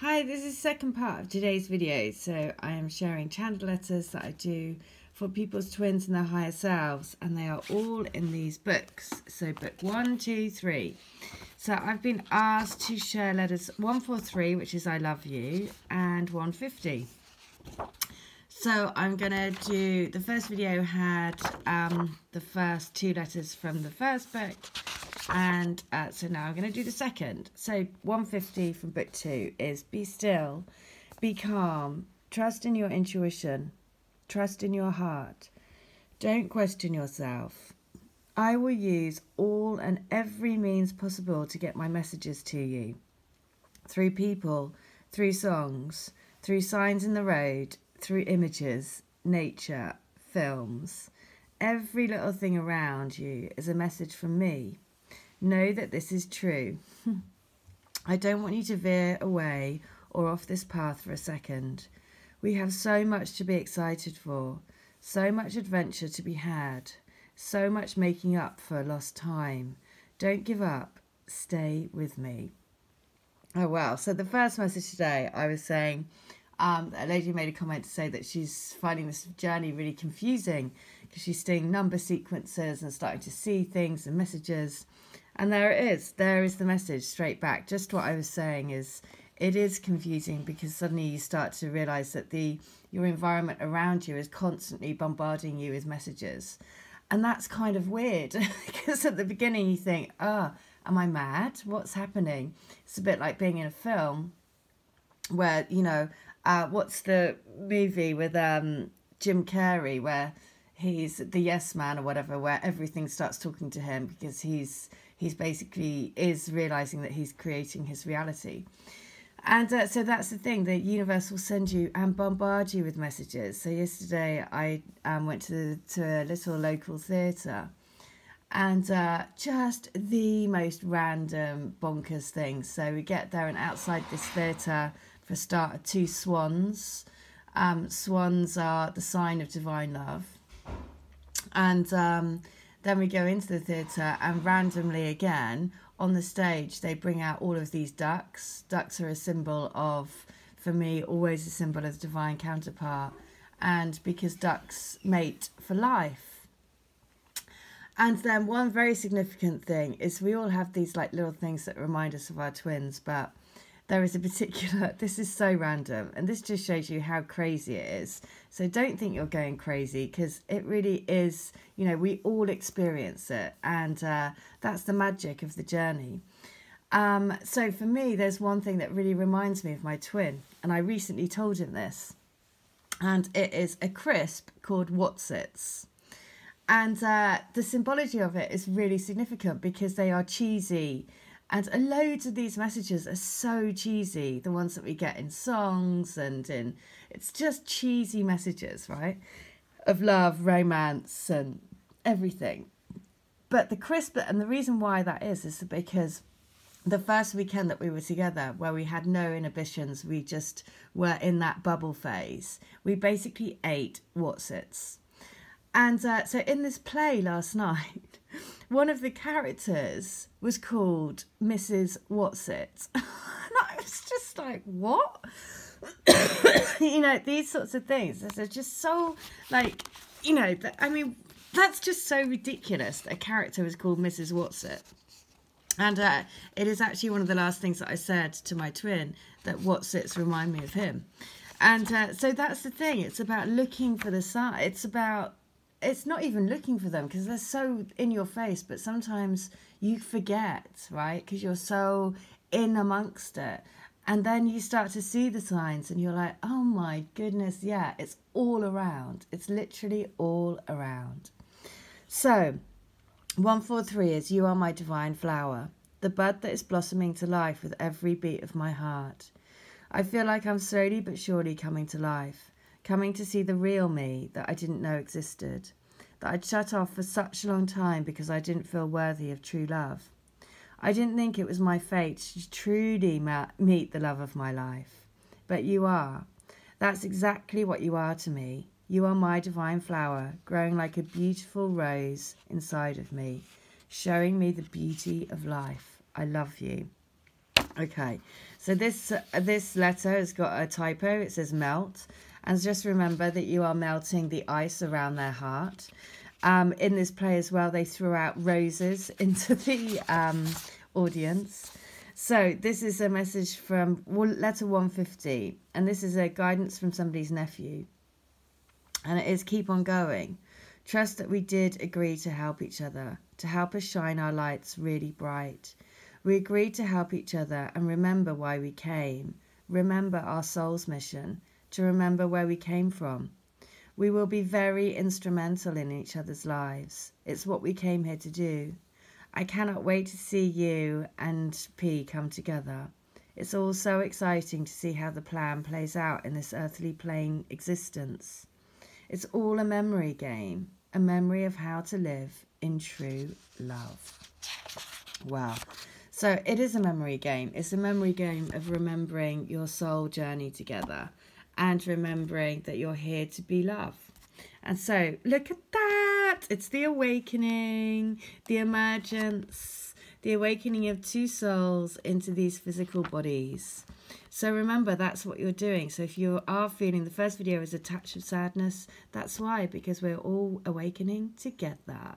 Hi, this is the second part of today's video. So I am sharing channel letters that I do for people's twins and their higher selves, and they are all in these books. So book 1, 2, 3. So I've been asked to share letters 143, which is I love you, and 150. So I'm gonna do, the first video had the first two letters from the first book, and so now I'm going to do the second. So 150 from book 2 is be still, be calm, trust in your intuition, trust in your heart, don't question yourself. I will use all and every means possible to get my messages to you. Through people, through songs, through signs in the road, through images, nature, films. Every little thing around you is a message from me. Know that this is true. I don't want you to veer away or off this path for a second. We have so much to be excited for, so much adventure to be had, so much making up for lost time. Don't give up. Stay with me. Oh, wow. So the first message today, I was saying, a lady made a comment to say that she's finding this journey really confusing because she's seeing number sequences and starting to see things and messages. And there it is. There is the message straight back. Just what I was saying is it is confusing because suddenly you start to realise that your environment around you is constantly bombarding you with messages. And that's kind of weird because at the beginning you think, am I mad? What's happening? It's a bit like being in a film where, what's the movie with Jim Carrey where he's the yes man or whatever, where everything starts talking to him because he's basically is realising that he's creating his reality. And so that's the thing, the universe will send you and bombard you with messages. So yesterday I went to a little local theatre, and just the most random bonkers things. So we get there, and outside this theatre for a start are two swans. Swans are the sign of divine love. And then we go into the theatre, and randomly again on the stage they bring out all of these ducks. Ducks are a symbol of, for me, always a symbol of the divine counterpart, and because ducks mate for life. And then one very significant thing is we all have these like little things that remind us of our twins, but there is a particular, this is so random, and this just shows you how crazy it is. So don't think you're going crazy, because it really is, we all experience it, and that's the magic of the journey. So for me, there's one thing that really reminds me of my twin, and I recently told him this, and it is a crisp called Whatsssup. And the symbology of it is really significant because they are cheesy. And loads of these messages are so cheesy, the ones that we get in songs and it's just cheesy messages, right? Of love, romance and everything. But the crisp, and the reason why that is because the first weekend that we were together, where we had no inhibitions, we just were in that bubble phase, we basically ate Whatsssups. And so in this play last night, one of the characters was called Mrs. Whatsssup. And I was just like, what? These sorts of things. They're just so, that's just so ridiculous that a character was called Mrs. Whatsssup. And it is actually one of the last things that I said to my twin, that Whatsssups remind me of him. And so that's the thing. It's about looking for the sign. It's not even looking for them because they're so in your face, but sometimes you forget, right? Because you're so in amongst it. And then you start to see the signs and you're like, oh my goodness, yeah, it's all around. It's literally all around. So 143 is you are my divine flower, the bud that is blossoming to life with every beat of my heart. I feel like I'm slowly but surely coming to life. Coming to see the real me that I didn't know existed, that I'd shut off for such a long time because I didn't feel worthy of true love. I didn't think it was my fate to truly meet the love of my life. But you are. That's exactly what you are to me. You are my divine flower, growing like a beautiful rose inside of me, showing me the beauty of life. I love you. Okay, So this letter has got a typo. It says melt. And just remember that you are melting the ice around their heart. In this play as well, they threw out roses into the audience. So this is a message from letter 150. And this is a guidance from somebody's nephew. And it is keep on going. Trust that we did agree to help each other, to help us shine our lights really bright. We agreed to help each other and remember why we came. Remember our soul's mission, to remember where we came from. We will be very instrumental in each other's lives. It's what we came here to do. I cannot wait to see you and P come together. It's all so exciting to see how the plan plays out in this earthly plane existence. It's all a memory game, a memory of how to live in true love. Wow. So it is a memory game. It's a memory game of remembering your soul journey together and remembering that you're here to be love. And so look at that. It's the awakening, the emergence, the awakening of two souls into these physical bodies. So remember, that's what you're doing. So if you are feeling, the first video is a touch of sadness, that's why, because we're all awakening together.